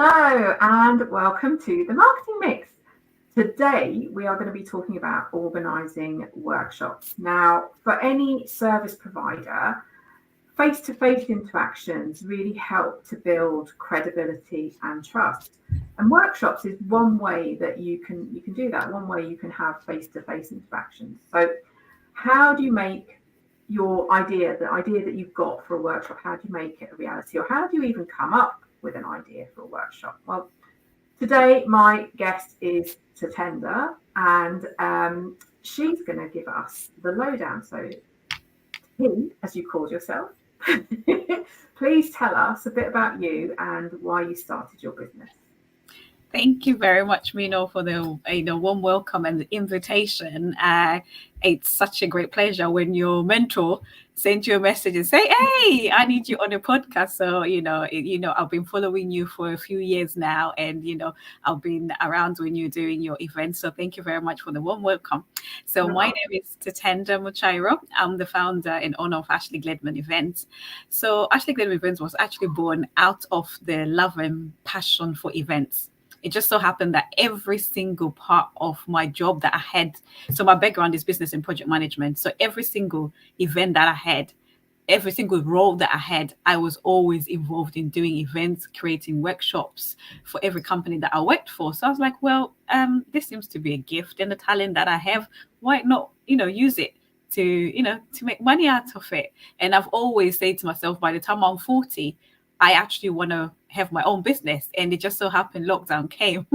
Hello and welcome to the Marketing Mix. Today we are going to be talking about organising workshops. Now, for any service provider, face-to-face interactions really help to build credibility and trust. And workshops is one way that you can do that. One way you can have face-to-face interactions. So, how do you make your idea, the idea that you've got for a workshop, how do you make it a reality, or how do you even come up with an idea for a workshop? Well, today my guest is Tatenda, and she's going to give us the lowdown. So, T, as you called yourself, please tell us a bit about you and why you started your business. Thank you very much, Mino, for the warm welcome and the invitation. It's such a great pleasure when your mentor sent you a message and say, "Hey, I need you on a podcast." So I've been following you for a few years now, and I've been around when you're doing your events. So thank you very much for the warm welcome. So my name is Tatenda Mutsvairo. I'm the founder and owner of Ashley Gledman Events. So Ashley Gledman Events was actually born out of the love and passion for events. It just so happened that every single part of my job that I had, so my background is business and project management. So every single event that I had, every single role that I had, I was always involved in doing events, creating workshops for every company that I worked for. So I was like, well, this seems to be a gift and a talent that I have. Why not, use it to make money out of it? And I've always said to myself, by the time I'm 40, I actually want to have my own business. And it just so happened lockdown came,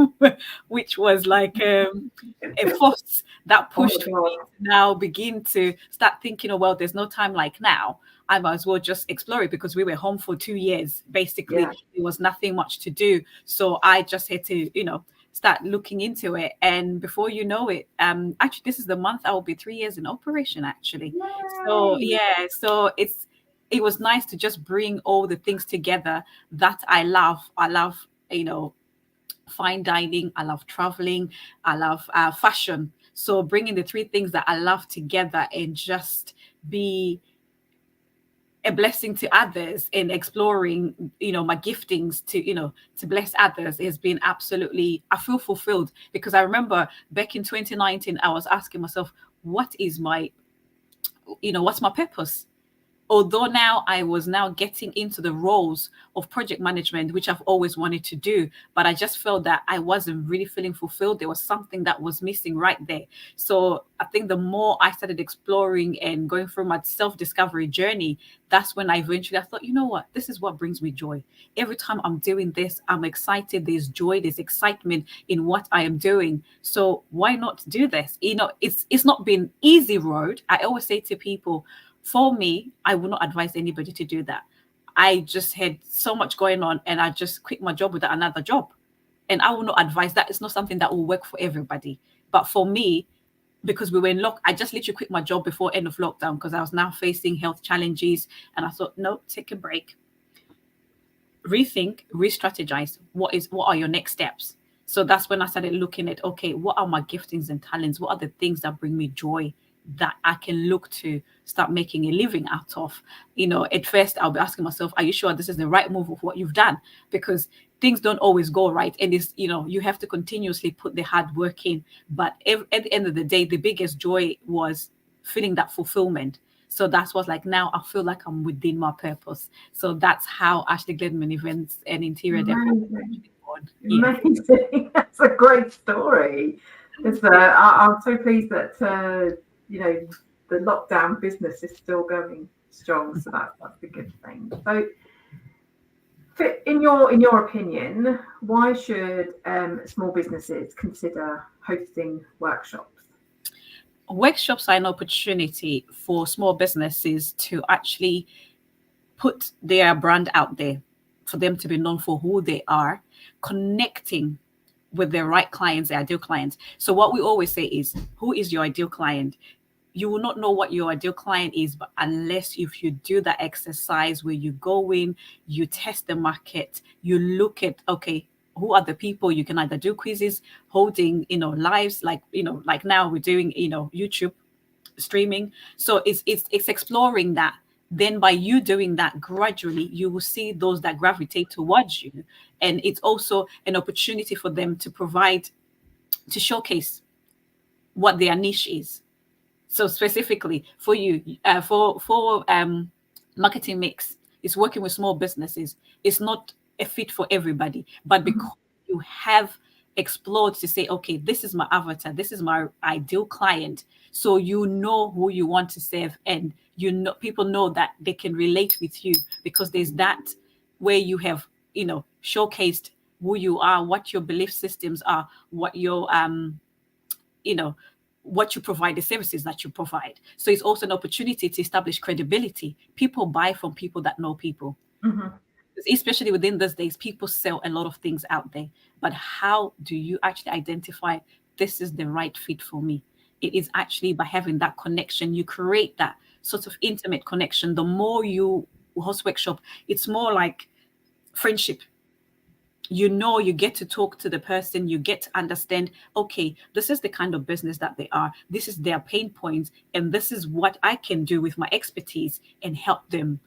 which was like a force that pushed me to now begin to start thinking, oh, well, there's no time like now. I might as well just explore it, because we were home for 2 years. Basically, There was nothing much to do. So I just had to, start looking into it. And before you know it, actually, this is the month I will be 3 years in operation, actually. Yay. So it was nice to just bring all the things together that I love. I love, fine dining. I love traveling. I love fashion. So bringing the three things that I love together and just be a blessing to others and exploring, my giftings to bless others has been absolutely, I feel fulfilled, because I remember back in 2019, I was asking myself, what is what's my purpose? Although now I was now getting into the roles of project management, which I've always wanted to do, but I just felt that I wasn't really feeling fulfilled. There was something that was missing right there. So I think the more I started exploring and going through my self-discovery journey, that's when I thought, you know what, this is what brings me joy. Every time I'm doing this, I'm excited. There's joy, there's excitement in what I am doing. So why not do this? It's not been easy road. I always say to people, for me, I would not advise anybody to do that. I just had so much going on, and I just quit my job without another job. And I will not advise that. It's not something that will work for everybody. But for me, because we were in I just literally quit my job before end of lockdown, because I was now facing health challenges. And I thought, no, take a break, rethink, re-strategize. What are your next steps? So that's when I started looking at, okay, what are my giftings and talents? What are the things that bring me joy that I can look to start making a living out of? At first I'll be asking myself, are you sure this is the right move of what you've done? Because things don't always go right. And it's, you have to continuously put the hard work in. But at the end of the day, the biggest joy was feeling that fulfillment. So that's what's like, now I feel like I'm within my purpose. So that's how Ashley Gledman Events and Interior Decor. Amazing. That's a great story. I'm so pleased that the lockdown business is still going strong. So that's a good thing. So in your opinion, why should small businesses consider hosting workshops? Workshops are an opportunity for small businesses to actually put their brand out there, for them to be known for who they are, connecting with the right clients, their ideal clients. So what we always say is, who is your ideal client? You will not know what your ideal client is, but unless if you do that exercise where you go in, you test the market, you look at, okay, who are the people? You can either do quizzes, holding, lives, like now we're doing, YouTube streaming. So it's exploring that then by you doing that gradually, you will see those that gravitate towards you. And it's also an opportunity for them to provide, to showcase what their niche is. So specifically for you, for marketing mix, is working with small businesses. It's not a fit for everybody, but because you have explored to say, okay, this is my avatar, this is my ideal client, so you know who you want to serve, and you know people know that they can relate with you because there's that where you have, showcased who you are, what your belief systems are, what your you know what you provide, the services that you provide. So it's also an opportunity to establish credibility. People buy from people that know people. Especially within these days, people sell a lot of things out there, but how do you actually identify this is the right fit for me? It is actually by having that connection. You create that sort of intimate connection. The more you host workshop, it's more like friendship. You get to talk to the person, you get to understand, okay, this is the kind of business that they are, this is their pain points, and this is what I can do with my expertise and help them,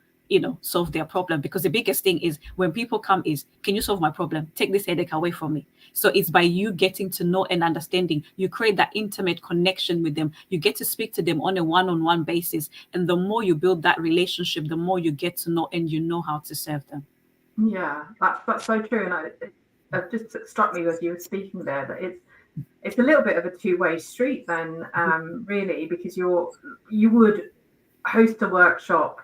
solve their problem. Because the biggest thing is when people come is, can you solve my problem? Take this headache away from me. So it's by you getting to know and understanding, you create that intimate connection with them. You get to speak to them on a one-on-one basis. And the more you build that relationship, the more you get to know and you know how to serve them. Yeah, that's so true, and it just struck me as you were speaking there that it's a little bit of a two-way street then, really, because you would host a workshop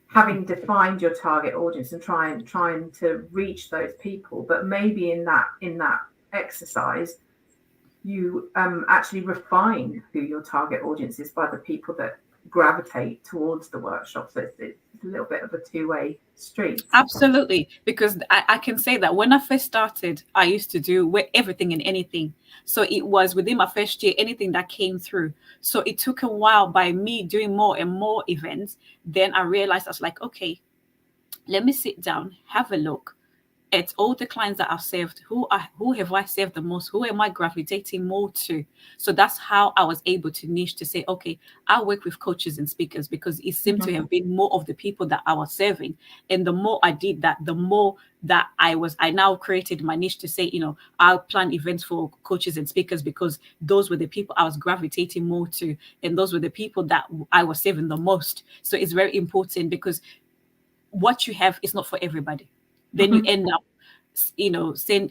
having defined your target audience and trying to reach those people, but maybe in that exercise you actually refine who your target audience is by the people that gravitate towards the workshop. So it's a little bit of a two-way street. Absolutely, because I can say that when I first started, I used to do everything and anything. So it was within my first year, anything that came through. So it took a while by me doing more and more events. Then I realized I was like, okay, let me sit down, have a look at all the clients that I've served. Who have I served the most? Who am I gravitating more to? So that's how I was able to niche to say, okay, I work with coaches and speakers because it seemed to have been more of the people that I was serving. And the more I did that, the more that I now created my niche to say, I'll plan events for coaches and speakers because those were the people I was gravitating more to. And those were the people that I was serving the most. So it's very important because what you have is not for everybody. Then you end up,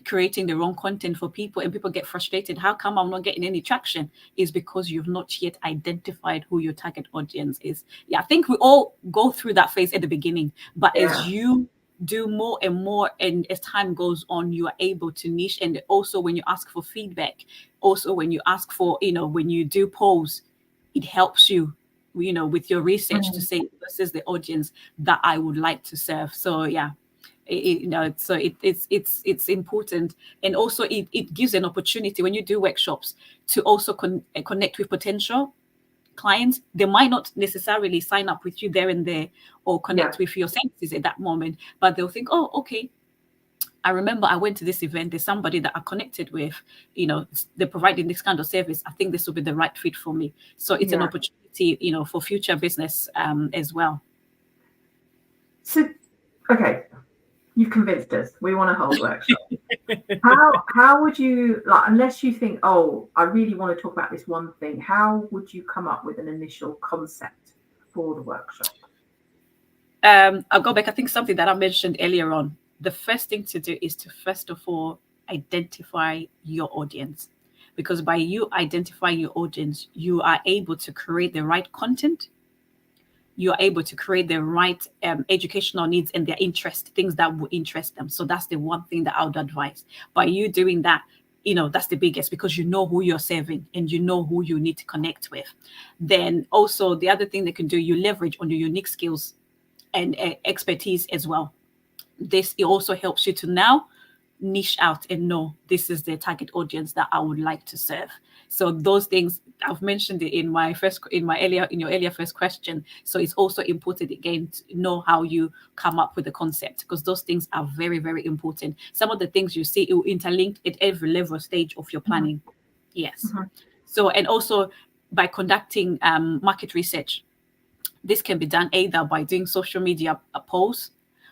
creating the wrong content for people, and people get frustrated. How come I'm not getting any traction? Is because you've not yet identified who your target audience is. Yeah, I think we all go through that phase at the beginning, but as you do more and more, and as time goes on, you are able to niche. And also when you ask for feedback, also when you ask for, when you do polls, it helps you, with your research to say, this is the audience that I would like to serve. So yeah, it's important. And also it gives an opportunity when you do workshops to also connect with potential clients. They might not necessarily sign up with you there and there or connect with your services at that moment, but they'll think, oh, okay, I remember I went to this event. There's somebody that I connected with, they're providing this kind of service. I think this will be the right fit for me. So it's an opportunity, for future business as well. So, okay, you've convinced us. We want to hold workshop. How would you, unless you think, oh, I really want to talk about this one thing, how would you come up with an initial concept for the workshop? I'll go back. I think something that I mentioned earlier on. The first thing to do is to first of all identify your audience, because by you identifying your audience, you are able to create the right content. You are able to create the right educational needs and their interest, things that will interest them. So that's the one thing that I would advise. By you doing that, that's the biggest, because you know who you're serving and you know who you need to connect with. Then also the other thing they can do, you leverage on your unique skills and expertise as well. This also helps you to now niche out and know this is the target audience that I would like to serve. So those things I've mentioned it in your earlier first question. So it's also important again to know how you come up with the concept, because those things are very, very important. Some of the things you see, it will interlink at every level stage of your planning. Yes. So, and also by conducting market research, This can be done either by doing social media polls,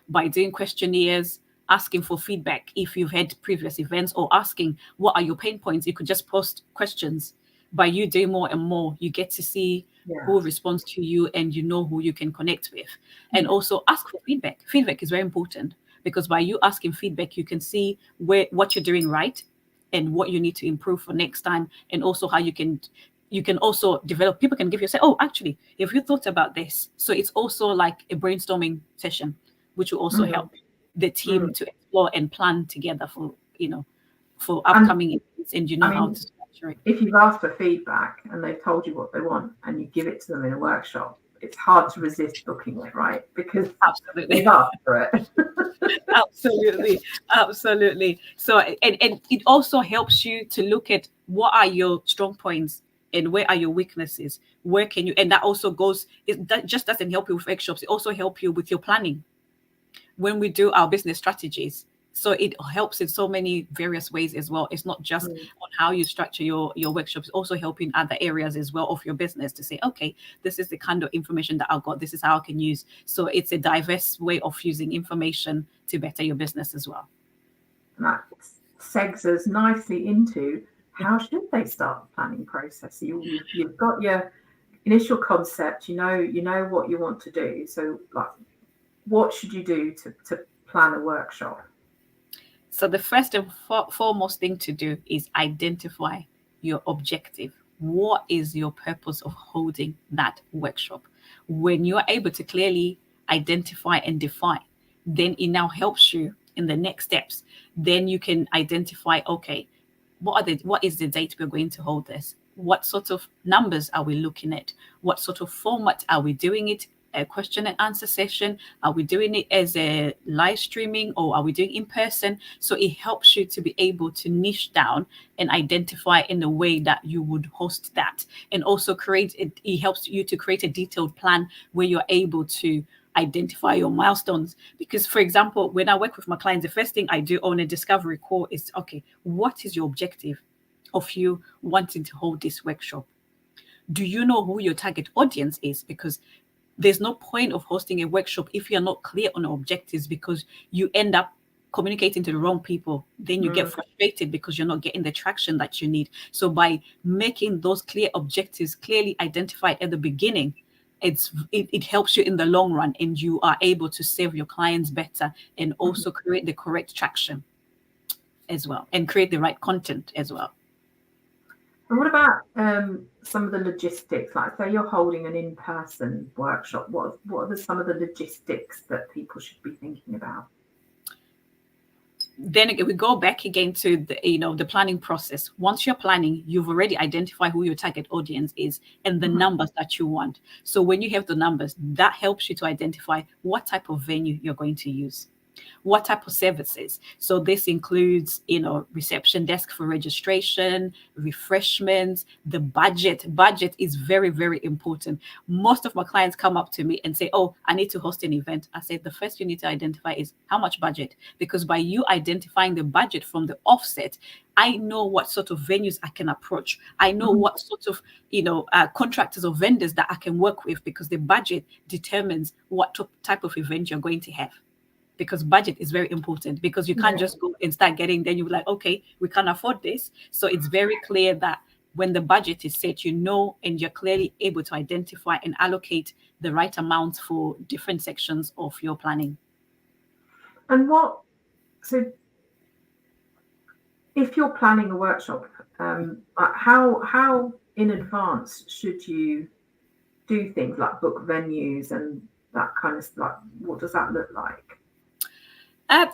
by doing questionnaires, asking for feedback if you've had previous events, or asking what are your pain points. You could just post questions. By you doing more and more, you get to see who responds to you, and you know who you can connect with. And also ask for feedback. Feedback is very important, because by you asking feedback, you can see what you're doing right and what you need to improve for next time, and also how you can also develop. People can give you, say, oh, actually, if you thought about this. So it's also like a brainstorming session, which will also help the team to explore and plan together for upcoming events, and how to structure it. If you've asked for feedback and they've told you what they want and you give it to them in a workshop, it's hard to resist booking it, right? Because Absolutely. they've asked for it. Absolutely. So, and it also helps you to look at what are your strong points and where are your weaknesses. Where can you, and that also goes, that just doesn't help you with workshops, it also helps you with your planning when we do our business strategies. So it helps in so many various ways as well. It's not just on how you structure your workshops, also helping other areas as well of your business to say, okay, this is the kind of information that I've got. This is how I can use. So it's a diverse way of using information to better your business as well. And that segs us nicely into how should they start the planning process. You've got your initial concept, you know what you want to do. So like, what should you do to plan a workshop? So the first and foremost thing to do is identify your objective. What is your purpose of holding that workshop? When you're able to clearly identify and define, then it now helps you in the next steps. Then you can identify, okay, what is the date we're going to hold this? What sort of numbers are we looking at? What sort of format are we doing it? A question and answer session? Are we doing it as a live streaming, or are we doing in person? So it helps you to be able to niche down and identify in the way that you would host that, and also it helps you to create a detailed plan where you're able to identify your milestones. Because, for example, when I work with my clients, the first thing I do on a discovery call is, okay, what is your objective of you wanting to hold this workshop? Do you know who your target audience is? Because there's no point of hosting a workshop if you're not clear on objectives, because you end up communicating to the wrong people. Then you get frustrated because you're not getting the traction that you need. So by making those clear objectives clearly identified at the beginning, it helps you in the long run, and you are able to serve your clients better, and also create the correct traction as well, and create the right content as well. And what about some of the logistics? Like, say you're holding an in-person workshop, what are some of the logistics that people should be thinking about? Then we go back again to the planning process. Once you're planning, you've already identified who your target audience is and the numbers that you want. So when you have the numbers, that helps you to identify what type of venue you're going to use, what type of services. So this includes, reception desk for registration, refreshments, the budget. Budget is very, very important. Most of my clients come up to me and say, oh, I need to host an event. I said, the first you need to identify is how much budget, because by you identifying the budget from the offset, I know what sort of venues I can approach. I know what sort of, contractors or vendors that I can work with, because the budget determines what type of event you're going to have. Because budget is very important, because you can't just go and start getting, then you're like, okay, we can't afford this. So it's very clear that when the budget is set, and you're clearly able to identify and allocate the right amounts for different sections of your planning. And so if you're planning a workshop, how in advance should you do things like book venues and that kind of stuff? What does that look like?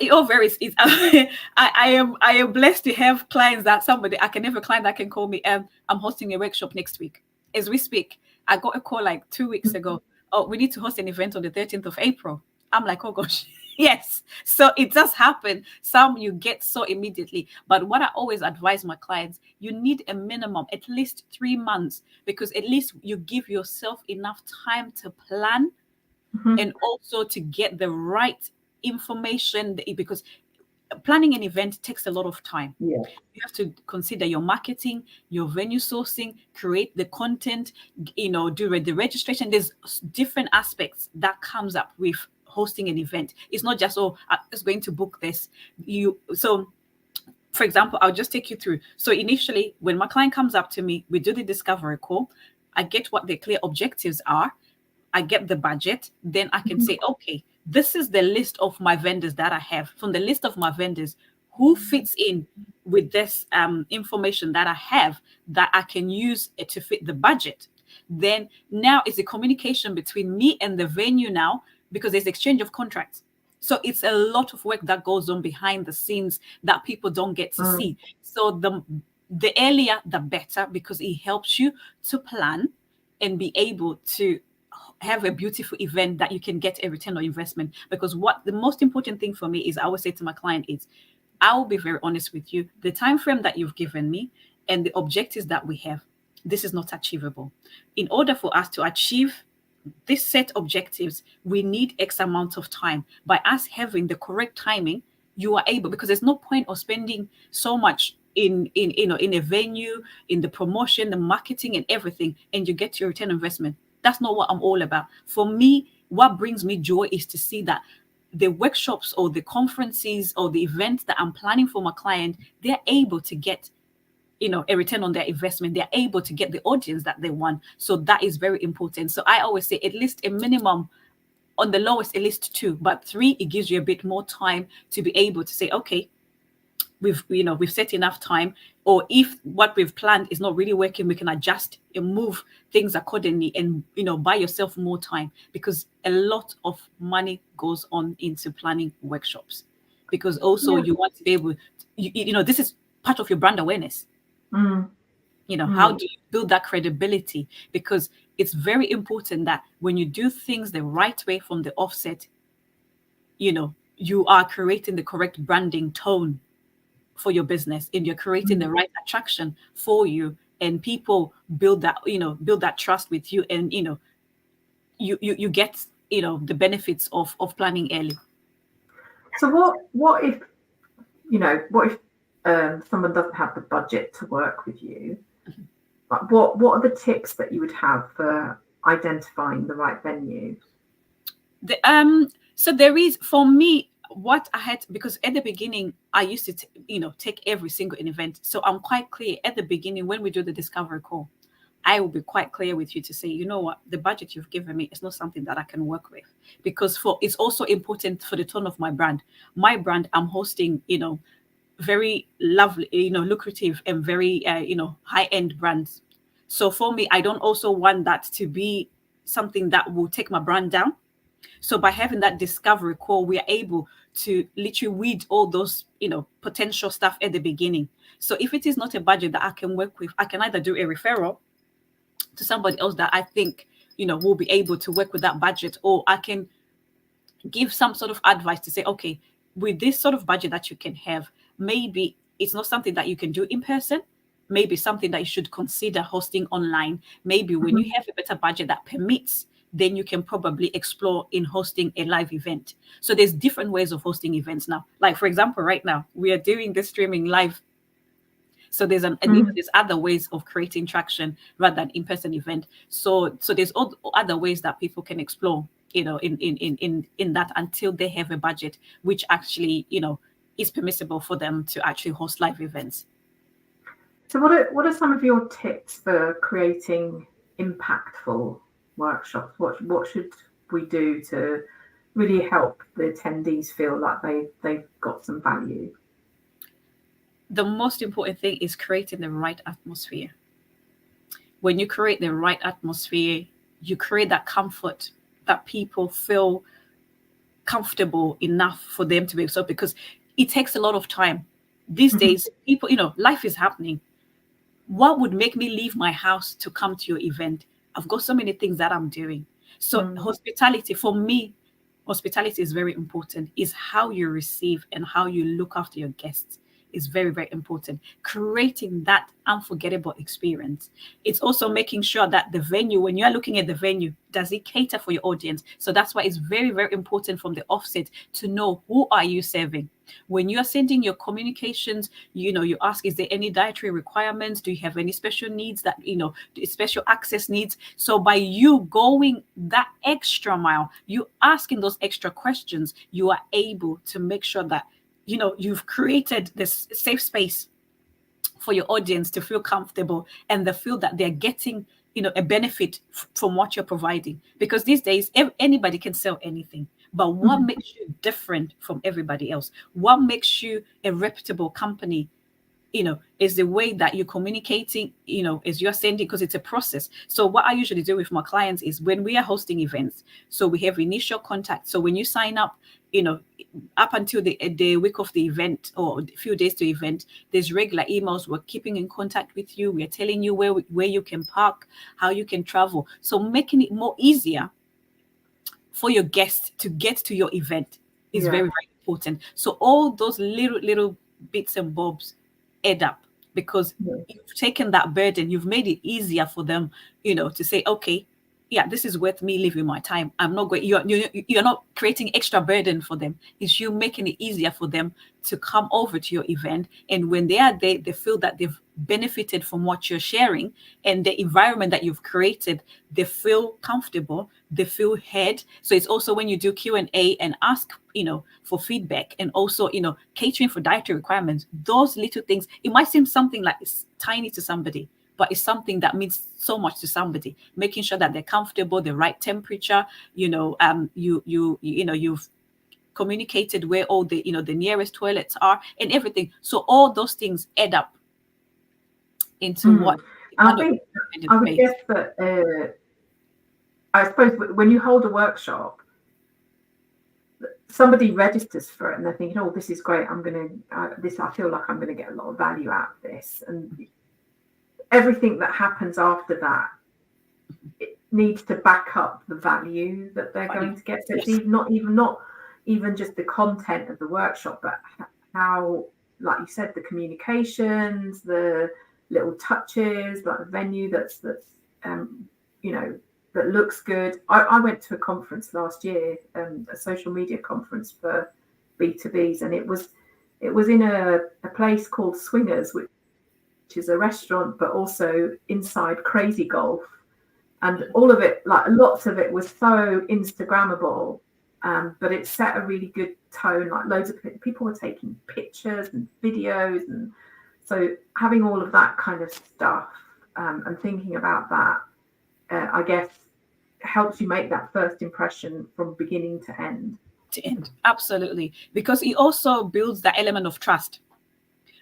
It all varies. I am blessed to have clients I can have a client that can call me. I'm hosting a workshop next week. As we speak, I got a call like 2 weeks ago. Oh, we need to host an event on the 13th of April. I'm like, oh gosh, yes. So it does happen. Some you get so immediately. But what I always advise my clients, you need a minimum, at least 3 months, because at least you give yourself enough time to plan and also to get the right information, because planning an event takes a lot of time. Yeah. You have to consider your marketing, your venue sourcing, create the content, do the registration. There's different aspects that comes up with hosting an event. It's not just, oh, I'm just going to book this. So for example, I'll just take you through. So initially, when my client comes up to me, we do the discovery call. I get what their clear objectives are. I get the budget. Then I can say, okay, this is the list of my vendors that I have. From the list of my vendors, who fits in with this information that I have that I can use to fit the budget? Then now it's a communication between me and the venue now, because there's exchange of contracts. So it's a lot of work that goes on behind the scenes that people don't get to see. So the earlier, the better, because it helps you to plan and be able to have a beautiful event that you can get a return on investment. Because what the most important thing for me is, I always say to my client is, I will be very honest with you. The time frame that you've given me and the objectives that we have, this is not achievable. In order for us to achieve this set objectives, we need X amount of time. By us having the correct timing, you are able, because there's no point of spending so much in a venue, in the promotion, the marketing and everything, and you get your return on investment. That's not what I'm all about. For me, what brings me joy is to see that the workshops or the conferences or the events that I'm planning for my client, they're able to get a return on their investment. They're able to get the audience that they want. So that is very important. So I always say at least a minimum, on the lowest, at least 2, but 3, it gives you a bit more time to be able to say, okay, we've set enough time, or if what we've planned is not really working, we can adjust and move things accordingly, and buy yourself more time, because a lot of money goes on into planning workshops, because also you want to be able to, this is part of your brand awareness. How do you build that credibility? Because it's very important that when you do things the right way from the offset, you are creating the correct branding tone for your business, and you're creating the right attraction for you, and people build that trust with you, and you get the benefits of planning early. So what if someone doesn't have the budget to work with you? What are the tips that you would have for identifying the right venue? So there is, for me, what I had, because at the beginning I used to take every single event. So I'm quite clear at the beginning when we do the discovery call. I will be quite clear with you to say, you know what, the budget you've given me is not something that I can work with, because it's also important for the tone of my brand. My brand, I'm hosting, very lovely, lucrative and very, high-end brands. So for me, I don't also want that to be something that will take my brand down. So by having that discovery call, we are able to literally weed all those, potential stuff at the beginning. So if it is not a budget that I can work with, I can either do a referral to somebody else that I think, will be able to work with that budget, or I can give some sort of advice to say, okay, with this sort of budget that you can have, maybe it's not something that you can do in person. Maybe something that you should consider hosting online. Maybe when you have a better budget that permits, then you can probably explore in hosting a live event. So there's different ways of hosting events now. Like, for example, right now, we are doing this streaming live. So there's there's other ways of creating traction rather than in-person event. So there's other ways that people can explore, in that, until they have a budget which actually, is permissible for them to actually host live events. So what are some of your tips for creating impactful workshops? What should we do to really help the attendees feel like they've got some value? The most important thing is creating the right atmosphere. When you create the right atmosphere, you create that comfort, that people feel comfortable enough for them to be able to, because it takes a lot of time. These days, people, life is happening. What would make me leave my house to come to your event? I've got so many things that I'm doing. So hospitality, for me, hospitality is very important. Is how you receive and how you look after your guests. is very, very important. Creating that unforgettable experience. It's also making sure that the venue, when you're looking at the venue, does it cater for your audience? So that's why it's very, very important from the offset to know who are you serving. When you're sending your communications, you ask, is there any dietary requirements? Do you have any special needs that, special access needs? So by you going that extra mile, you asking those extra questions, you are able to make sure that, you've created this safe space for your audience to feel comfortable and they feel that they're getting a benefit from what you're providing. Because these days anybody can sell anything, but what makes you different from everybody else, what makes you a reputable company, is the way that you're communicating, as you're sending, because it's a process. So what I usually do with my clients is when we are hosting events, so we have initial contact. So when you sign up, up until the week of the event or a few days to event, there's regular emails. We're keeping in contact with you. We're telling you where you can park, how you can travel. So making it more easier for your guests to get to your event is very, very important. So all those little bits and bobs add up, because you've taken that burden, you've made it easier for them, to say, okay, yeah, this is worth me leaving my time. I'm not going. You're not creating extra burden for them. It's you making it easier for them to come over to your event. And when they are there, they feel that they've benefited from what you're sharing and the environment that you've created. They feel comfortable. They feel heard. So it's also when you do Q&A and ask, for feedback, and also, catering for dietary requirements. Those little things. It might seem something like it's tiny to somebody, but it's something that means so much to somebody. Making sure that they're comfortable, the right temperature, you've communicated where all the, the nearest toilets are and everything. So all those things add up into what. I think I would guess that I suppose when you hold a workshop, somebody registers for it and they're thinking, oh, this is great. I feel like I'm going to get a lot of value out of this. And everything that happens after that, it needs to back up the value that they're going to get. So it's not even just the content of the workshop, but how, like you said, the communications, the little touches, like the venue that's that looks good. I went to a conference last year, a social media conference for B2Bs, and it was in a place called Swingers, which is a restaurant, but also inside Crazy Golf, and all of it, like lots of it, was so Instagrammable, but it set a really good tone. Like loads of people were taking pictures and videos, and so having all of that kind of stuff and thinking about that, I guess, helps you make that first impression from beginning to end. Absolutely, because it also builds that element of trust.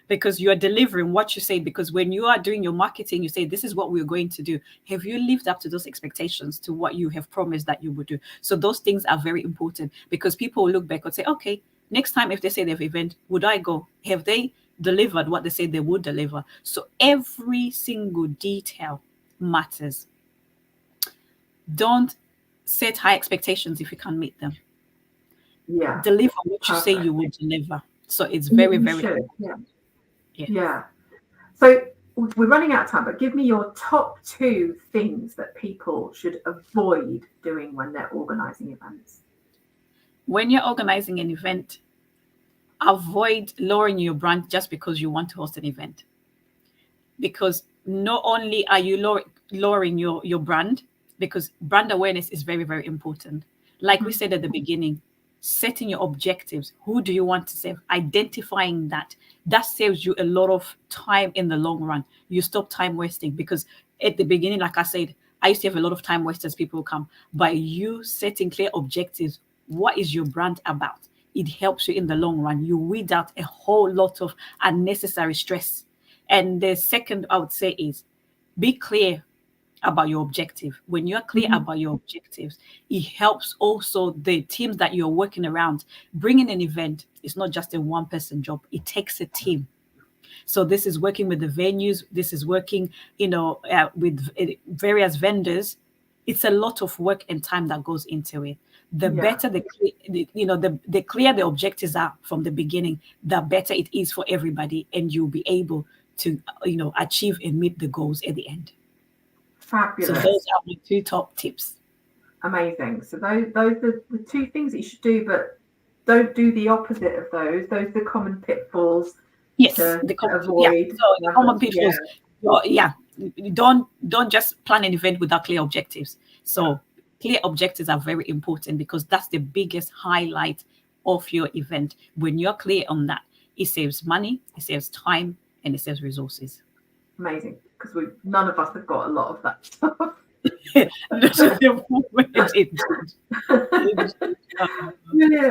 Because you are delivering what you say. Because when you are doing your marketing, you say, this is what we're going to do. Have you lived up to those expectations, to what you have promised that you would do? So those things are very important, because people will look back and say, okay, next time if they say they have an event, would I go? Have they delivered what they said they would deliver? So every single detail matters. Don't set high expectations if you can't meet them. Yeah. Deliver what you say you would deliver. So it's very, very important. Yeah. So we're running out of time, but give me your top 2 things that people should avoid doing when they're organizing events. When you're organizing an event, avoid lowering your brand just because you want to host an event. Because not only are you lowering your brand, because brand awareness is very, very important. Like we said at the beginning, setting your objectives. Who do you want to serve? Identifying that saves you a lot of time in the long run. You stop time wasting, because at the beginning, like I said, I used to have a lot of time wasters. People come. By you setting clear objectives, what is your brand about? It helps you in the long run. You weed out a whole lot of unnecessary stress. And the second I would say is be clear about your objective. When you're clear about your objectives, it helps also the teams that you're working around. Bringing an event is not just a one-person job. It takes a team. So this is working with the venues. This is working, with various vendors. It's a lot of work and time that goes into it. the better the clear the objectives are from the beginning, the better it is for everybody, and you'll be able to achieve and meet the goals at the end. Fabulous. So those are my 2 top tips. Amazing. So those are the 2 things that you should do, but don't do the opposite of those. Those are the common pitfalls to avoid. So the common pitfalls. Don't just plan an event without clear objectives. So clear objectives are very important, because that's the biggest highlight of your event. When you're clear on that, it saves money, it saves time, and it saves resources. Amazing, because none of us have got a lot of that stuff. Yeah,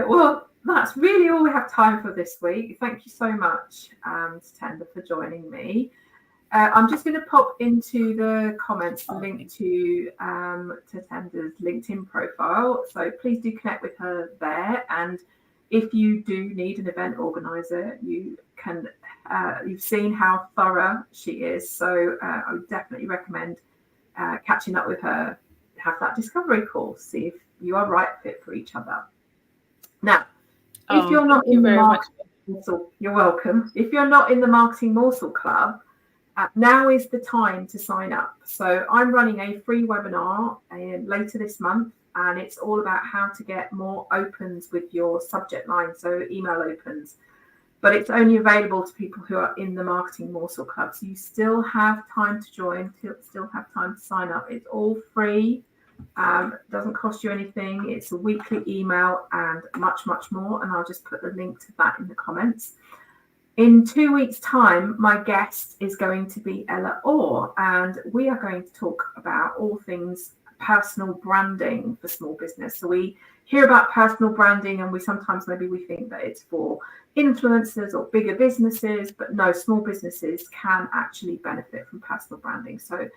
well, that's really all we have time for this week. Thank you so much, Tatenda, for joining me. I'm just going to pop into the comments the link to Tatenda's LinkedIn profile. So please do connect with her there. And if you do need an event organizer, you can. You've seen how thorough she is. So I would definitely recommend catching up with her. Have that discovery call. See if you are right fit for each other. Now, if you're not in the marketing morsel, you're welcome. If you're not in the Marketing Morsel Club, now is the time to sign up. So I'm running a free webinar later this month, and it's all about how to get more opens with your subject line, so email opens. But it's only available to people who are in the Marketing Morsel Club. So you still have time to join, still have time to sign up. It's all free. Doesn't cost you anything. It's a weekly email and much, much more. And I'll just put the link to that in the comments. In 2 weeks' time, my guest is going to be Ella Orr, and we are going to talk about all things personal branding for small business. So we hear about personal branding, and we think that it's for influencers or bigger businesses, but no, small businesses can actually benefit from personal branding. So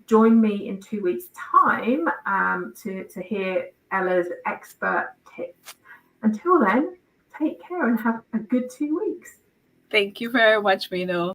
join me in 2 weeks' time to hear Ella's expert tips. Until then, take care and have a good 2 weeks. Thank you very much, Mino.